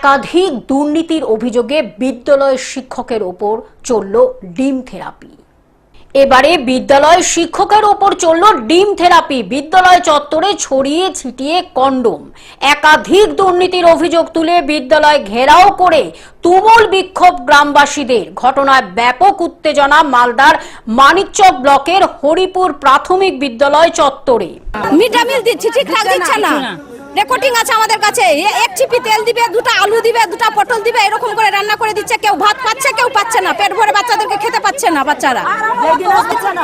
একাধিক দুর্নীতির অভিযোগে বিদ্যালয় শিক্ষকের ওপর চলল ডিম থেরাপি। এবারে বিদ্যালয় শিক্ষকের ওপর চলল ডিম থেরাপি। বিদ্যালয় চত্বরে ছড়িয়ে ছিটিয়ে কন্ডোম। একাধিক দুর্নীতির অভিযোগ তুলে বিদ্যালয় ঘেরাও করে তুমুল বিক্ষোভ গ্রামবাসীদের। ঘটনায় ব্যাপক উত্তেজনা মালদার মানিকচক ব্লকের হরিপুর প্রাথমিক বিদ্যালয় চত্বরে। মিড ডে মিল দিচ্ছি, ঠিকঠাক দিচ্ছে না। রেকর্ডিং আছে আমাদের কাছে। এক চিপি তেল দিবে, দুটো আলু দিবে, দুটো পটল দিবে, এরকম করে রান্না করে দিচ্ছে। কেউ ভাত পাচ্ছে, কেউ পাচ্ছে না। পেট ভরে বাচ্চাদেরকে খেতে পাচ্ছে না বাচ্চারা।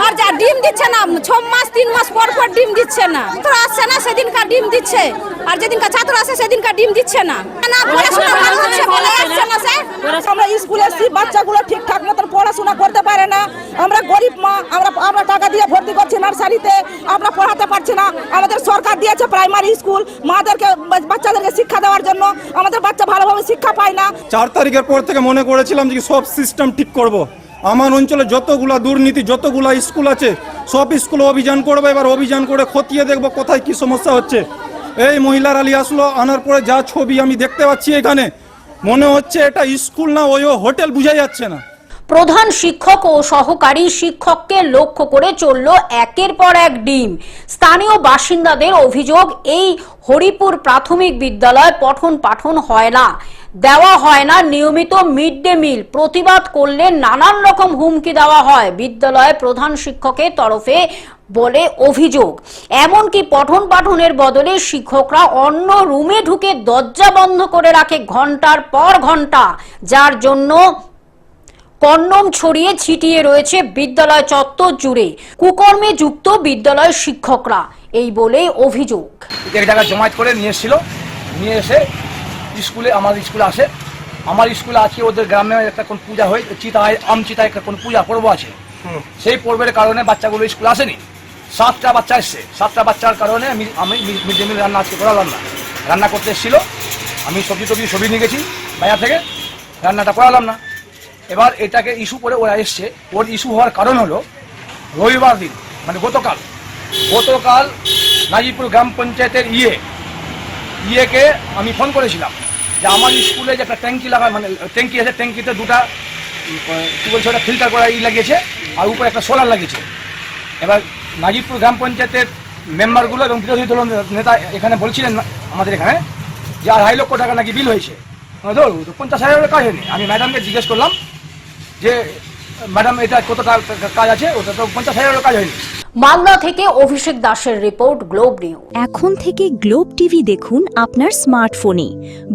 আর যা ডিম দিচ্ছে না, 6 মাস 3 মাস পর পর ডিম দিচ্ছে না। ছাত্র আসছে না সেদিনকার ডিম দিচ্ছে, আর যেদিনকার ছাত্র আসে সেদিনকার ডিম দিচ্ছে না। না পড়াশোনা ভালো হচ্ছে বলে আসছে না স্যার। আমরা স্কুলে বাচ্চাগুলো ঠিকঠাক মতন পড়াশোনা করতে পারে না। আমরা গরিব মা, আমরা টাকা দিয়ে ভর্তি করছি নার্সারিতে, আমরা পড়াতে পারছি না। আমাদের সরকার দিয়েছে প্রাইমারি স্কুল, মাদেরকে বাচ্চাদেরকে শিক্ষা দেওয়ার জন্য। আমাদের বাচ্চা ভালোভাবে শিক্ষা পায় না। 4 তারিখের পর থেকে মনে করেছিলাম যে সব সিস্টেম ঠিক করব। আমার অঞ্চলে যতগুলা দুর্নীতি, যতগুলা স্কুল আছে সব স্কুলে অভিযান করবো। এবার অভিযান করে খতিয়ে দেখবো কোথায় কি সমস্যা হচ্ছে। এই মহিলার আলী আসলো, আনার পরে যা ছবি আমি দেখতে পাচ্ছি এখানে, মনে হচ্ছে এটা স্কুল না ওই হোটেল, বোঝাই যাচ্ছে না। প্রধান শিক্ষক ও সহকারী শিক্ষককে লক্ষ্য করে চলল একের পর এক ডিম। স্থানীয় বাসিন্দাদের অভিযোগ, এই হরিপুর প্রাথমিক বিদ্যালয় পঠন পাঠন হয় না, দেওয়া হয় না নিয়মিত মিড ডে মিল। প্রতিবাদ করলে নানান রকম হুমকি দেওয়া হয় বিদ্যালয়ে প্রধান শিক্ষকের তরফে বলে অভিযোগ। এমনকি পঠন পাঠনের বদলে শিক্ষকরা অন্য রুমে ঢুকে দরজা বন্ধ করে রাখে ঘন্টার পর ঘন্টা, যার জন্য কন্ডোম ছড়িয়ে ছিটিয়ে রয়েছে বিদ্যালয় চত্বর জুড়ে। কুকর্মে যুক্ত বিদ্যালয় শিক্ষকরা, এই বলে অভিযোগ। এক জায়গায় জমায়েত করে নিয়ে এসেছিল, নিয়ে এসে স্কুলে, আমার স্কুলে আসে। আমার স্কুলে আজকে ওদের গ্রামে একটা কোন পূজা হয়, চিতায় আমচিতায় একটা কোন পূজা পর্ব আছে। সেই পর্বের কারণে বাচ্চাগুলো স্কুলে আসেনি। 7টা বাচ্চা এসছে। 7টা বাচ্চার কারণে আমি মিড ডে মিল রান্না আজকে করালাম না। রান্না করতে এসেছিল, আমি সবজি টবজি সবই নিয়ে গেছি বাজার থেকে, রান্নাটা করালাম না। এবার এটাকে ইস্যু করে ওরা এসছে। ওর ইস্যু হওয়ার কারণ হলো রবিবার দিন, মানে গতকাল নাজিপুর গ্রাম পঞ্চায়েতের ইয়েকে আমি ফোন করেছিলাম যে আমার স্কুলে যে একটা ট্যাঙ্কি লাগা, মানে ট্যাঙ্কি আছে, ট্যাঙ্কিতে দুটা কী বলছে ওটা ফিল্টার করা লাগিয়েছে, আর উপরে একটা সোলার লাগিয়েছে। এবার নাজিপুর গ্রাম পঞ্চায়েতের মেম্বারগুলো এবং বিরোধী দল নেতা এখানে বলছিলেন আমাদের এখানে যে 2.5 লক্ষ টাকা নাকি বিল হয়েছে। 50,000 কাজ হয়নি। আমি ম্যাডামকে জিজ্ঞেস করলাম যে ম্যাডাম এটা কত কাজ আছে, ওটা তো 50,000 কাজ হয়নি। মালদা থেকে অভিষেক দাসের রিপোর্ট, গ্লোব নিউজ। এখন থেকে গ্লোব টিভি দেখুন আপনার স্মার্টফোনে।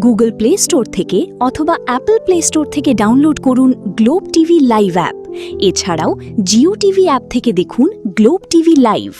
গুগল প্লে স্টোর থেকে অথবা অ্যাপল প্লে স্টোর থেকে ডাউনলোড করুন গ্লোব টিভি লাইভ অ্যাপ। এছাড়াও জিও টিভি অ্যাপ থেকে দেখুন গ্লোব টিভি লাইভ।